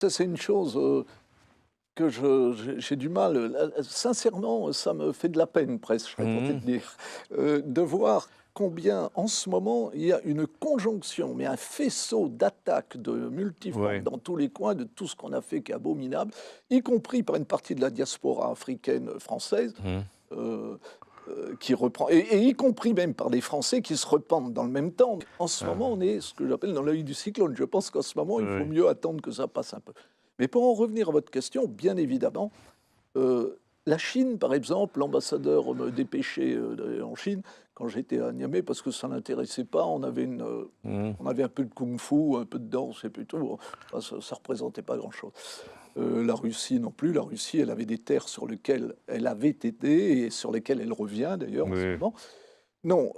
Ça, c'est une chose que j'ai du mal. Sincèrement, ça me fait de la peine, presque, je serais tenté de dire, de voir combien, en ce moment, il y a une conjonction, mais un faisceau d'attaques de multiformes Ouais. dans tous les coins, de tout ce qu'on a fait qui est abominable, y compris par une partie de la diaspora africaine française. Mmh. euh, qui reprend, et y compris même par des Français qui se repentent dans le même temps. En ce Ah, moment, on est ce que j'appelle dans l'œil du cyclone. Je pense qu'en ce moment, il faut ouais. mieux attendre que ça passe un peu. Mais pour en revenir à votre question, bien évidemment, la Chine, par exemple, l'ambassadeur me dépêchait d'aller en Chine quand j'étais à Niamey parce que ça n'intéressait pas. Mmh. On avait un peu de kung-fu, un peu de danse et puis tout. Enfin, ça ne représentait pas grand-chose. La Russie non plus. La Russie, elle avait des terres sur lesquelles elle avait été et sur lesquelles elle revient d'ailleurs en ce Oui. moment. Non,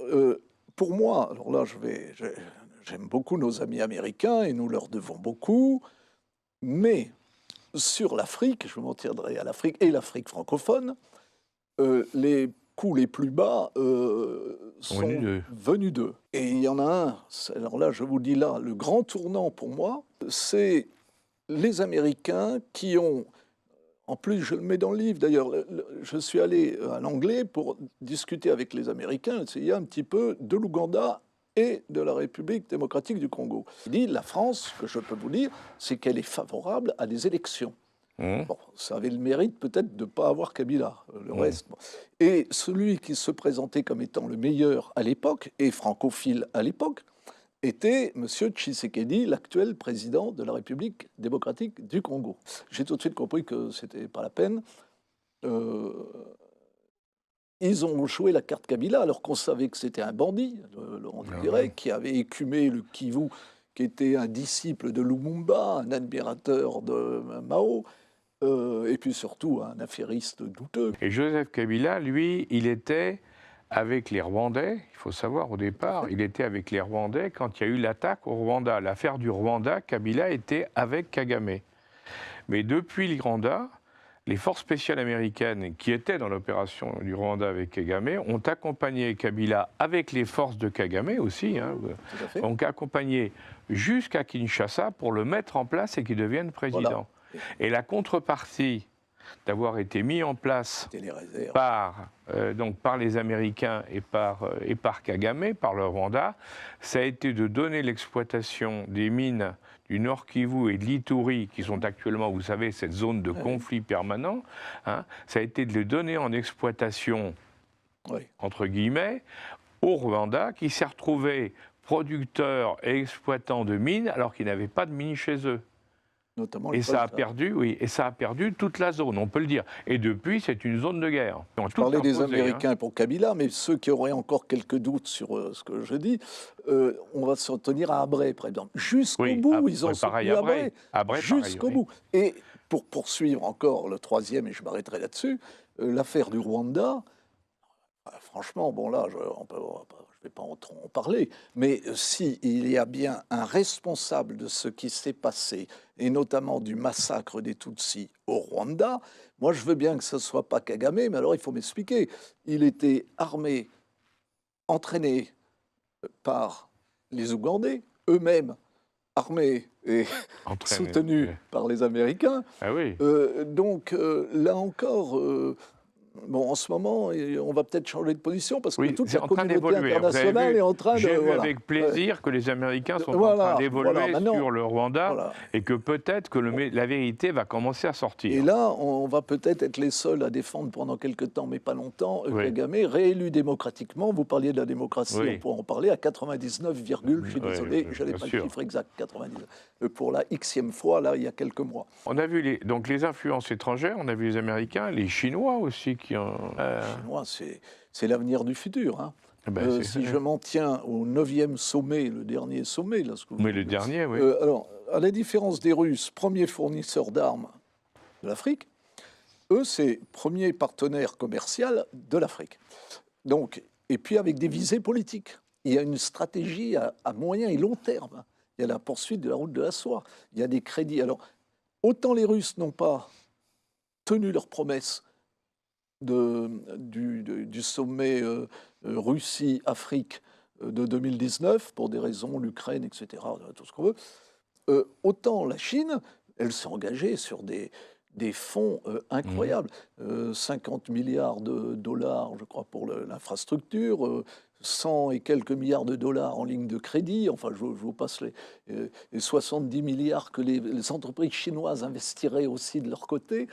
pour moi, alors là, j'aime beaucoup nos amis américains et nous leur devons beaucoup, mais sur l'Afrique, je m'en tiendrai à l'Afrique et l'Afrique francophone, les coups les plus bas Venu sont de venus d'eux. Et il y en a un, alors là, je vous dis là, le grand tournant pour moi, c'est les Américains qui ont, en plus je le mets dans le livre d'ailleurs, je suis allé à l'anglais pour discuter avec les Américains, essayer un petit peu de l'Ouganda et de la République démocratique du Congo. Il dit, la France, ce que je peux vous dire, c'est qu'elle est favorable à des élections. Mmh. Bon, ça avait le mérite peut-être de ne pas avoir Kabila, le Mmh. reste. Bon. Et celui qui se présentait comme étant le meilleur à l'époque, et francophile à l'époque, était M. Tshisekedi, l'actuel président de la République démocratique du Congo. J'ai tout de suite compris que c'était pas la peine. Euh, Ils ont joué la carte Kabila alors qu'on savait que c'était un bandit, Laurent Ah Désiré, ouais. qui avait écumé le Kivu, qui était un disciple de Lumumba, un admirateur de Mao, et puis surtout un affairiste douteux. Et Joseph Kabila, lui, il était avec les Rwandais, il faut savoir au Tout à départ, fait. il était avec les Rwandais quand il y a eu l'attaque au Rwanda. L'affaire du Rwanda, Kabila était avec Kagame. Mais depuis le Rwanda, les forces spéciales américaines qui étaient dans l'opération du Rwanda avec Kagame ont accompagné Kabila avec les forces de Kagame aussi, hein, Tout à fait. ont accompagné jusqu'à Kinshasa pour le mettre en place et qu'il devienne Voilà. président. Et la contrepartie d'avoir été mis en place C'était les réserves. donc par les Américains et par Kagame, par le Rwanda, ça a été de donner l'exploitation des mines du Nord Kivu et de l'Ituri, qui sont actuellement, vous savez, cette zone de conflit permanent, hein, ça a été de les donner en exploitation, Oui. entre guillemets, au Rwanda, qui s'est retrouvé producteur et exploitant de mines alors qu'il n'avait pas de mines chez eux. Notamment le Et ça a coltan. perdu, oui, et ça a perdu toute la zone, on peut le dire. Et depuis, c'est une zone de guerre. Ils ont Je tout parlais des imposé, hein. Américains pour Kabila, mais ceux qui auraient encore quelques doutes sur ce que je dis, on va s'en tenir à Abré, par exemple. Jusqu'au Oui, bout, ils ont pareil soutenu après. Abré. Après, pareil, Jusqu'au oui. bout. Et pour poursuivre encore le troisième, et je m'arrêterai là-dessus, l'affaire du Rwanda, franchement, bon là, je ne vais pas en parler, mais si il y a bien un responsable de ce qui s'est passé, et notamment du massacre des Tutsis au Rwanda, moi je veux bien que ce ne soit pas Kagame, mais alors il faut m'expliquer. Il était armé, entraîné par les Ougandais, eux-mêmes armés et Entraîné. soutenus par les Américains. Ah oui. Donc là encore, bon, en ce moment, on va peut-être changer de position parce que Oui, toute c'est la en train communauté d'évoluer. Vous avez internationale vu, est en train de... j'ai vu Voilà. avec plaisir que les Américains sont en train Voilà, voilà. d'évoluer Maintenant, sur le Rwanda voilà. et que peut-être que la vérité va commencer à Et sortir. là, on va peut-être être les seuls à défendre pendant quelques temps, mais pas longtemps, Oui. Kagame, réélu démocratiquement. Vous parliez de la démocratie, Oui. on pourra en parler, à 99, je suis désolé, je n'ai bien pas le sûr. chiffre exact, 99, pour la xème fois, là, il y a quelques mois. On a vu donc les influences étrangères, on a vu les Américains, les Chinois aussi qui ont... Les Chinois, c'est l'avenir du futur. Hein. Ben, Si je m'en tiens au 9e sommet, le dernier sommet, là, ce que vous... mais le dernier, oui. Alors, à la différence des Russes, premier fournisseur d'armes de l'Afrique, eux, c'est premier partenaire commercial de l'Afrique. Donc, et puis avec des visées politiques. Il y a une stratégie à moyen et long terme. Il y a la poursuite de la route de la soie. Il y a des crédits. Alors, autant les Russes n'ont pas tenu leurs promesses du sommet Russie-Afrique de 2019, pour des raisons, l'Ukraine, etc., tout ce qu'on veut, autant la Chine, elle s'est engagée sur des fonds incroyables. 50 milliards de dollars, je crois, pour l'infrastructure, 100 et quelques milliards de dollars en ligne de crédit, enfin je vous passe les 70 milliards que les entreprises chinoises investiraient aussi de leur côté.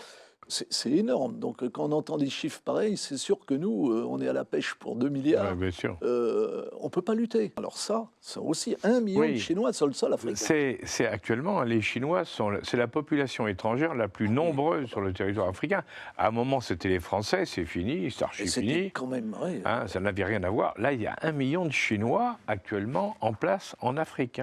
C'est énorme. Donc quand on entend des chiffres pareils, c'est sûr que nous, on est à la pêche pour 2 milliards. Ouais, bien sûr. On ne peut pas lutter. Alors ça, c'est aussi 1 million de Chinois sur le sol africain. C'est actuellement, les Chinois, c'est la population étrangère la plus nombreuse sur le territoire africain. À un moment, c'était les Français, c'est fini, c'est archi fini. Quand même, ouais. Ça n'avait rien à voir. Là, il y a 1 million de Chinois actuellement en place en Afrique.